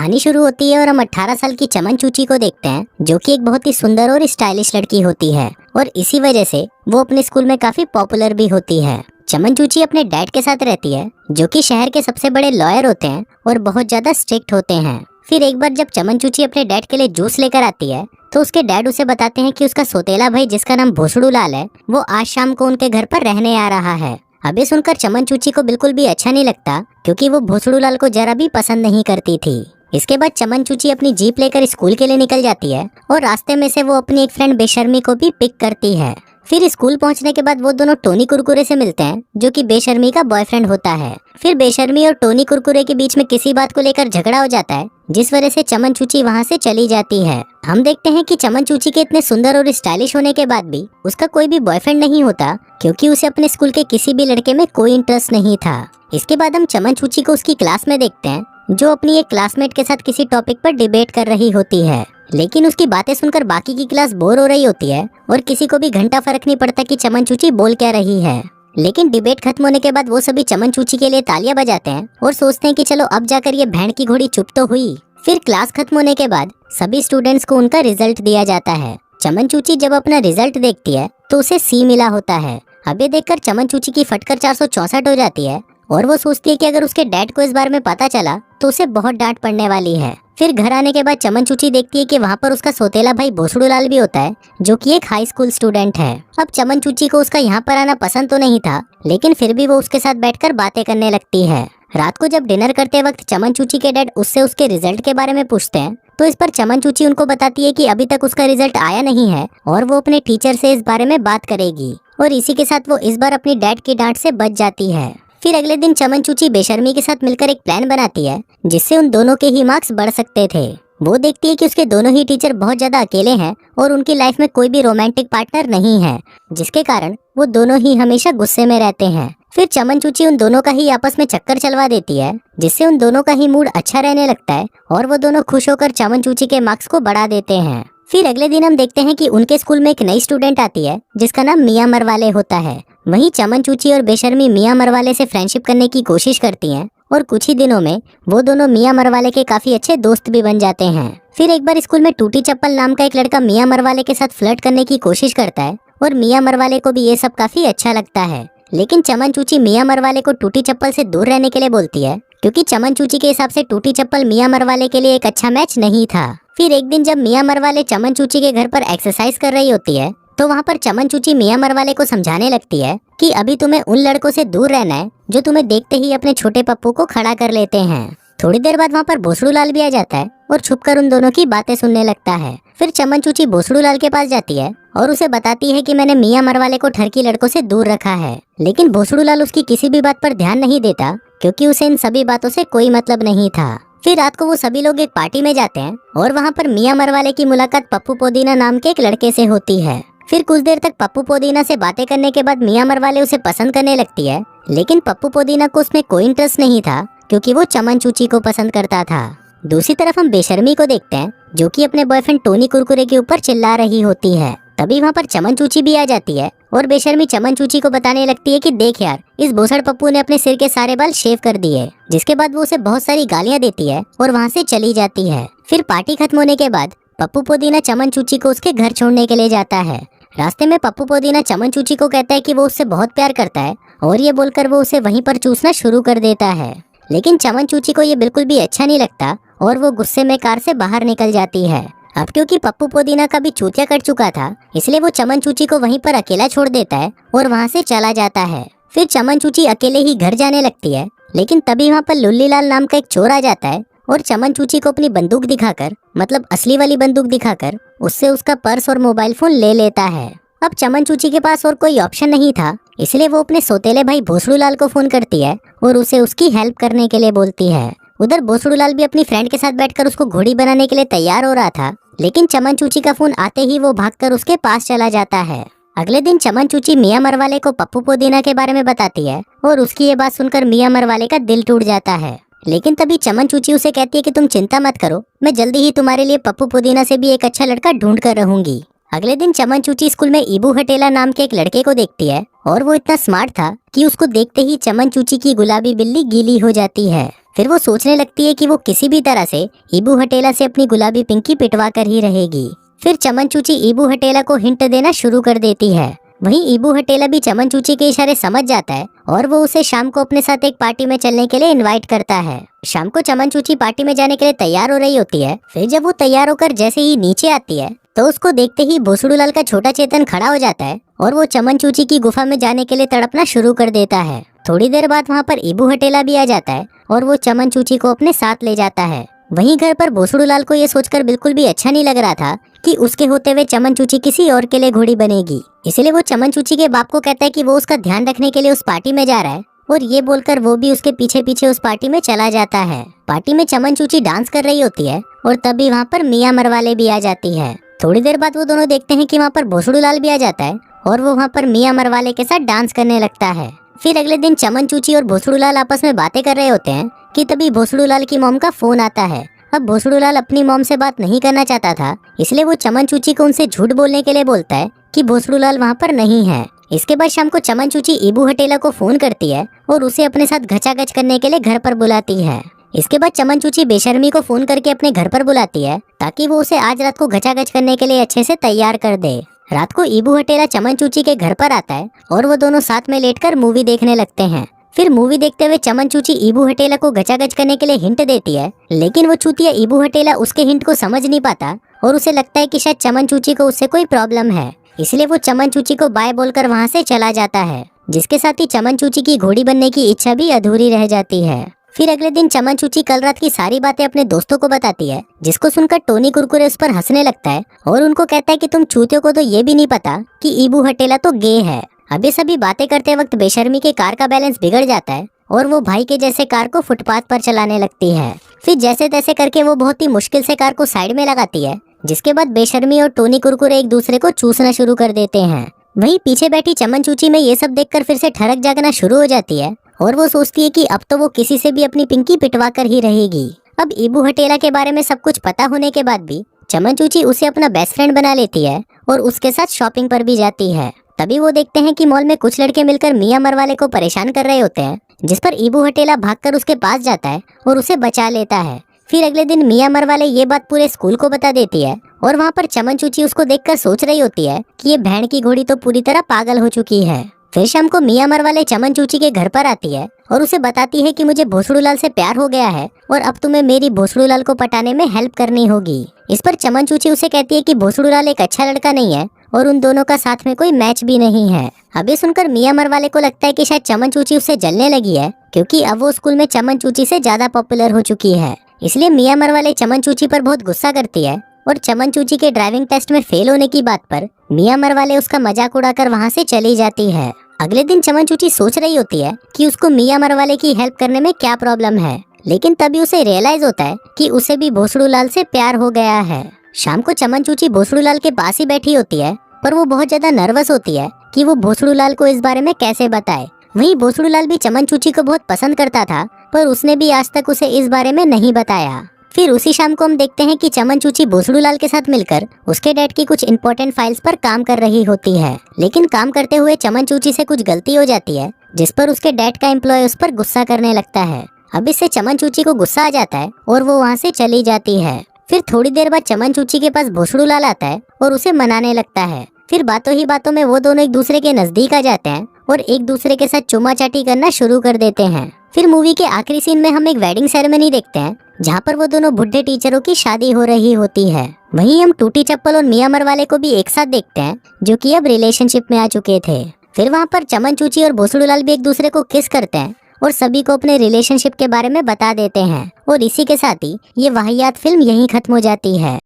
कहानी शुरू होती है और हम 18 साल की चमन चूची को देखते हैं, जो कि एक बहुत ही सुंदर और स्टाइलिश लड़की होती है और इसी वजह से वो अपने स्कूल में काफी पॉपुलर भी होती है। चमन चूची अपने डैड के साथ रहती है, जो कि शहर के सबसे बड़े लॉयर होते हैं और बहुत ज्यादा स्ट्रिक्ट होते हैं। फिर एक बार जब चमन चूची अपने डैड के लिए जूस लेकर आती है, तो उसके डैड उसे बताते हैं कि उसका सौतेला भाई, जिसका नाम भोसड़ू लाल है, वो आज शाम को उनके घर पर रहने आ रहा है। अभी सुनकर चमन चूची को बिल्कुल भी अच्छा नहीं लगता, क्योंकि वो भोसड़ू लाल को जरा भी पसंद नहीं करती थी। इसके बाद चमन चूची अपनी जीप लेकर स्कूल के लिए निकल जाती है और रास्ते में से वो अपनी एक फ्रेंड बेशर्मी को भी पिक करती है। फिर स्कूल पहुंचने के बाद वो दोनों टोनी कुरकुरे से मिलते हैं, जो कि बेशर्मी का बॉयफ्रेंड होता है। फिर बेशर्मी और टोनी कुरकुरे के बीच में किसी बात को लेकर झगड़ा हो जाता है, जिस वजह से चमन चूची वहां से चली जाती है। हम देखते हैं कि चमन चूची के इतने सुंदर और स्टाइलिश होने के बाद भी उसका कोई भी बॉयफ्रेंड नहीं होता, क्योंकि उसे अपने स्कूल के किसी भी लड़के में कोई इंटरेस्ट नहीं था। इसके बाद हम चमन चूची को उसकी क्लास में देखते हैं, जो अपनी एक क्लासमेट के साथ किसी टॉपिक पर डिबेट कर रही होती है। लेकिन उसकी बातें सुनकर बाकी की क्लास बोर हो रही होती है और किसी को भी घंटा फर्क नहीं पड़ता कि चमन चूची बोल क्या रही है। लेकिन डिबेट खत्म होने के बाद वो सभी चमन चूची के लिए तालियां बजाते हैं और सोचते हैं कि चलो अब जाकर ये भेड़ की घोड़ी चुप तो हुई। फिर क्लास खत्म होने के बाद सभी स्टूडेंट्स को उनका रिजल्ट दिया जाता है। चमन चूची जब अपना रिजल्ट देखती है तो उसे सी मिला होता है। अब ये देखकर चमन चूची की फटकर 464 हो जाती है और वो सोचती है कि अगर उसके डैड को इस बारे में पता चला तो उसे बहुत डांट पड़ने वाली है। फिर घर आने के बाद चमन चूची देखती है कि वहाँ पर उसका सौतेला भाई भोसड़ू लाल भी होता है, जो कि एक हाई स्कूल स्टूडेंट है। अब चमन चूची को उसका यहाँ पर आना पसंद तो नहीं था, लेकिन फिर भी वो उसके साथ बैठकर बातें करने लगती है। रात को जब डिनर करते वक्त चमन चूची के डैड उससे उसके रिजल्ट के बारे में पूछते हैं, तो इस पर चमन चूची उनको बताती है कि अभी तक उसका रिजल्ट आया नहीं है और वो अपने टीचर से इस बारे में बात करेगी। और इसी के साथ वो इस बार अपनी डैड की डांट से बच जाती है। फिर अगले दिन चमन चूची बेशर्मी के साथ मिलकर एक प्लान बनाती है, जिससे उन दोनों के ही मार्क्स बढ़ सकते थे। वो देखती है कि उसके दोनों ही टीचर बहुत ज्यादा अकेले हैं और उनकी लाइफ में कोई भी रोमांटिक पार्टनर नहीं है, जिसके कारण वो दोनों ही हमेशा गुस्से में रहते हैं। फिर चमन चूची उन दोनों का ही आपस में चक्कर चलवा देती है, जिससे उन दोनों का ही मूड अच्छा रहने लगता है और वो दोनों खुश होकर चमन चूची के मार्क्स को बढ़ा देते हैं। फिर अगले दिन हम देखते हैं कि उनके स्कूल में एक नई स्टूडेंट आती है, जिसका नाम मिया मरवाले होता है। वहीं चमन चूची और बेशर्मी मिया मरवाले से फ्रेंडशिप करने की कोशिश करती हैं और कुछ ही दिनों में वो दोनों मिया मरवाले के काफी अच्छे दोस्त भी बन जाते हैं। फिर एक बार स्कूल में टूटी चप्पल नाम का एक लड़का मिया मरवाले के साथ फ्लर्ट करने की कोशिश करता है और मिया मरवाले को भी ये सब काफी अच्छा लगता है। लेकिन चमन चूची मिया मरवाले को टूटी चप्पल से दूर रहने के लिए बोलती है, क्योंकि चमन चूची के हिसाब से टूटी चप्पल मिया मरवाले के लिए एक अच्छा मैच नहीं था। फिर एक दिन जब मिया मरवाले चमन चूची के घर पर एक्सरसाइज कर रही होती है, तो वहाँ पर चमन चूची मिया मरवाले को समझाने लगती है कि अभी तुम्हें उन लड़कों से दूर रहना है जो तुम्हें देखते ही अपने छोटे पप्पू को खड़ा कर लेते हैं। थोड़ी देर बाद वहाँ पर भोसड़ू लाल भी आ जाता है और छुपकर उन दोनों की बातें सुनने लगता है। फिर चमन चूची भोसड़ू लाल के पास जाती है और उसे बताती है कि मैंने मिया मरवाले को ठरकी लड़कों से दूर रखा है। लेकिन भोसड़ू लाल उसकी किसी भी बात पर ध्यान नहीं देता, क्योंकि उसे इन सभी बातों से कोई मतलब नहीं था। फिर रात को वो सभी लोग एक पार्टी में जाते हैं और वहाँ पर मिया मरवाले की मुलाकात पप्पू पोदीना नाम के एक लड़के से होती है। फिर कुछ देर तक पप्पू पोदीना से बातें करने के बाद मिया मरवाले उसे पसंद करने लगती है, लेकिन पप्पू पोदीना को उसमें कोई इंटरेस्ट नहीं था, क्योंकि वो चमन चूची को पसंद करता था। दूसरी तरफ हम बेशर्मी को देखते हैं, जो कि अपने बॉयफ्रेंड टोनी कुरकुरे के ऊपर चिल्ला रही होती है। तभी वहाँ पर चमन चूची भी आ जाती है और बेशर्मी चमन चूची को बताने लगती है कि देख यार, इस भोसड़ पप्पू ने अपने सिर के सारे बाल शेव कर दिए। जिसके बाद वो उसे बहुत सारी गालियाँ देती है और वहाँ से चली जाती है। फिर पार्टी खत्म होने के बाद पप्पू पोदीना चमन चूची को उसके घर छोड़ने के लिए जाता है। रास्ते में पप्पू पोदीना चमन चूची को कहता है कि वो उससे बहुत प्यार करता है और ये बोलकर वो उसे वहीं पर चूसना शुरू कर देता है। लेकिन चमन चूची को ये बिल्कुल भी अच्छा नहीं लगता और वो गुस्से में कार से बाहर निकल जाती है। अब क्योंकि पप्पू पोदीना का भी चूतिया कट चुका था, इसलिए वो चमन चूची को वहीं पर अकेला छोड़ देता है और वहाँ से चला जाता है। फिर चमन चूची अकेले ही घर जाने लगती है, लेकिन तभी वहाँ पर लुल्ली लाल नाम का एक चोर आ जाता है और चमन चूची को अपनी बंदूक दिखाकर, मतलब असली वाली बंदूक दिखाकर, उससे उसका पर्स और मोबाइल फोन ले लेता है। अब चमन चूची के पास और कोई ऑप्शन नहीं था, इसलिए वो अपने सौतेले भाई भोसड़ू लाल को फोन करती है और उसे उसकी हेल्प करने के लिए बोलती है। उधर भोसड़ू लाल भी अपनी फ्रेंड के साथ बैठकर उसको घोड़ी बनाने के लिए तैयार हो रहा था, लेकिन चमन चूची का फोन आते ही वो भागकर उसके पास चला जाता है। अगले दिन चमन चूची मिया मरवाले को पप्पू पोदीना के बारे में बताती है और उसकी ये बात सुनकर मिया मरवाले का दिल टूट जाता है। लेकिन तभी चमन चूची उसे कहती है कि तुम चिंता मत करो, मैं जल्दी ही तुम्हारे लिए पप्पू पोदीना से भी एक अच्छा लड़का ढूंढ कर रहूंगी। अगले दिन चमन चूची स्कूल में ईबू हटेला नाम के एक लड़के को देखती है और वो इतना स्मार्ट था कि उसको देखते ही चमन चूची की गुलाबी बिल्ली गीली हो जाती है। फिर वो सोचने लगती है कि वो किसी भी तरह से ईबू हटेला से अपनी गुलाबी पिंकी पिटवा कर ही रहेगी। फिर चमन चूची ईबू हटेला को हिंट देना शुरू कर देती है। वहीं ईबू हटेला भी चमन चूची के इशारे समझ जाता है और वो उसे शाम को अपने साथ एक पार्टी में चलने के लिए इनवाइट करता है। शाम को चमन चूची पार्टी में जाने के लिए तैयार हो रही होती है। फिर जब वो तैयार होकर जैसे ही नीचे आती है तो उसको देखते ही भोसड़ूलाल का छोटा चेतन खड़ा हो जाता है और वो चमन चूची की गुफा में जाने के लिए तड़पना शुरू कर देता है। थोड़ी देर बाद वहाँ पर ईबू हटेला भी आ जाता है और वो चमन चूची को अपने साथ ले जाता है। वहीं घर पर भोसड़ूलाल को ये सोचकर बिल्कुल भी अच्छा नहीं लग रहा था कि उसके होते हुए चमन चूची किसी और के लिए घोड़ी बनेगी। इसलिए वो चमन चूची के बाप को कहता है कि वो उसका ध्यान रखने के लिए उस पार्टी में जा रहा है और ये बोलकर वो भी उसके पीछे पीछे उस पार्टी में चला जाता है। पार्टी में चमन चूची डांस कर रही होती है और तभी वहाँ पर मियाँ मरवाले भी आ जाती है। थोड़ी देर बाद वो दोनों देखते हैं कि वहाँ पर भोसड़ूलाल भी आ जाता है और वो वहाँ पर मियाँ मरवाले के साथ डांस करने लगता है। फिर अगले दिन चमन चूची और भोसड़ूलाल आपस में बातें कर रहे होते हैं कि तभी भोसड़ूलाल की मॉम का फोन आता है। अब भोसड़ूलाल अपनी मॉम से बात नहीं करना चाहता था, इसलिए वो चमन चूची को उनसे झूठ बोलने के लिए बोलता है कि भोसड़ूलाल वहाँ पर नहीं है। इसके बाद शाम को चमन चूची ईबू हटेला को फोन करती है और उसे अपने साथ घचाघच करने के लिए घर पर बुलाती है। इसके बाद चमन चूची बेशर्मी को फोन करके अपने घर पर बुलाती है ताकि वो उसे आज रात को घचाघच करने के लिए अच्छे से तैयार कर दे। रात को ईबू हटेला चमन चूची के घर पर आता है और वो दोनों साथ में लेटकर मूवी देखने लगते हैं। फिर मूवी देखते हुए चमन चूची ईबू हटेला को घचाघच करने के लिए हिंट देती है, लेकिन वो चूतिया ईबू हटेला उसके हिंट को समझ नहीं पाता और उसे लगता है कि शायद चमन चूची को उससे कोई प्रॉब्लम है। इसलिए वो चमन चूची को बाय बोलकर वहाँ से चला जाता है, जिसके साथ ही चमन चूची की घोड़ी बनने की इच्छा भी अधूरी रह जाती है। फिर अगले दिन चमन चूची कल रात की सारी बातें अपने दोस्तों को बताती है, जिसको सुनकर टोनी कुरकुरे उस पर हंसने लगता है और उनको कहता है कि तुम चूतियों को तो ये भी नहीं पता कि ईबू हटेला तो गे है। अभी सभी बातें करते वक्त बेशर्मी के कार का बैलेंस बिगड़ जाता है और वो भाई के जैसे कार को फुटपाथ पर चलाने लगती है। फिर जैसे तैसे करके वो बहुत ही मुश्किल से कार को साइड में लगाती है, जिसके बाद बेशर्मी और टोनी कुरकुरे एक दूसरे को चूसना शुरू कर देते हैं। वहीं पीछे बैठी चमन चूची में ये सब देखकर फिर से ठरक जागना शुरू हो जाती है और वो सोचती है कि अब तो वो किसी से भी अपनी पिंकी पिटवा कर ही रहेगी। अब ईबू हटेला के बारे में सब कुछ पता होने के बाद भी चमन चूची उसे अपना बेस्ट फ्रेंड बना लेती है और उसके साथ शॉपिंग पर भी जाती है। तभी वो देखते हैं कि मॉल में कुछ लड़के मिलकर मियाँ मरवाले को परेशान कर रहे होते हैं, जिस पर ईबू हटेला भागकर उसके पास जाता है और उसे बचा लेता है। फिर अगले दिन मियाँ मरवाले ये बात पूरे स्कूल को बता देती है और वहाँ पर चमन चूची उसको देखकर सोच रही होती है कि ये भेड़ की घोड़ी तो पूरी तरह पागल हो चुकी है। फिर शाम को मियाँ मरवाले चमन चूची के घर पर आती है और उसे बताती है कि मुझे भोसड़ूलाल से प्यार हो गया है और अब तुम्हें मेरी भोसड़ूलाल को पटाने में हेल्प करनी होगी। इस पर चमन चूची उसे कहती है कि भोसड़ूलाल एक अच्छा लड़का नहीं है और उन दोनों का साथ में कोई मैच भी नहीं है। अभी सुनकर मियाँ मरवाले को लगता है कि शायद चमन चूची उससे जलने लगी है, क्योंकि अब वो स्कूल में चमन चूची से ज्यादा पॉपुलर हो चुकी है। इसलिए मियाँ मरवाले चमन चूची पर बहुत गुस्सा करती है और चमन चूची के ड्राइविंग टेस्ट में फेल होने की बात पर मियाँ मरवाले उसका मजाक उड़ाकर वहाँ से चली जाती है। अगले दिन चमन चूची सोच रही होती है कि उसको मियाँ मरवाले की हेल्प करने में क्या प्रॉब्लम है, लेकिन तभी उसे रियलाइज होता है कि उसे भी भोसड़ूलाल से प्यार हो गया है। शाम को चमन चूची भोसड़ूलाल के पास ही बैठी होती है, पर वो बहुत ज्यादा नर्वस होती है कि वो भोसड़ूलाल को इस बारे में कैसे बताए। वहीं भोसड़ूलाल भी चमन चूची को बहुत पसंद करता था, पर उसने भी आज तक उसे इस बारे में नहीं बताया। फिर उसी शाम को हम देखते हैं कि चमन चूची भोसड़ूलाल के साथ मिलकर उसके डैड की कुछ इंपॉर्टेंट फाइल्स पर काम कर रही होती है, लेकिन काम करते हुए चमन चूची से कुछ गलती हो जाती है, जिस पर उसके डैड का एम्प्लॉय उस पर गुस्सा करने लगता है। अब इससे चमन चूची को गुस्सा आ जाता है और वो वहाँ से चली जाती है। फिर थोड़ी देर बाद चमन चूची के पास भोसड़ूलाल आता है और उसे मनाने लगता है। फिर बातों ही बातों में वो दोनों एक दूसरे के नजदीक आ जाते हैं और एक दूसरे के साथ चुम्मा चाटी करना शुरू कर देते हैं। फिर मूवी के आखिरी सीन में हम एक वेडिंग सेरेमनी देखते हैं, जहाँ पर वो दोनों बुढ़े टीचरों की शादी हो रही होती है। वहीं हम टूटी चप्पल और मियाँ मरवाले को भी एक साथ देखते हैं, जो कि अब रिलेशनशिप में आ चुके थे। फिर वहाँ पर चमन चूची और भोसड़ूलाल भी एक दूसरे को किस करते हैं और सभी को अपने रिलेशनशिप के बारे में बता देते हैं। और इसी के साथ ही ये वाहियात फिल्म यहीं खत्म हो जाती है।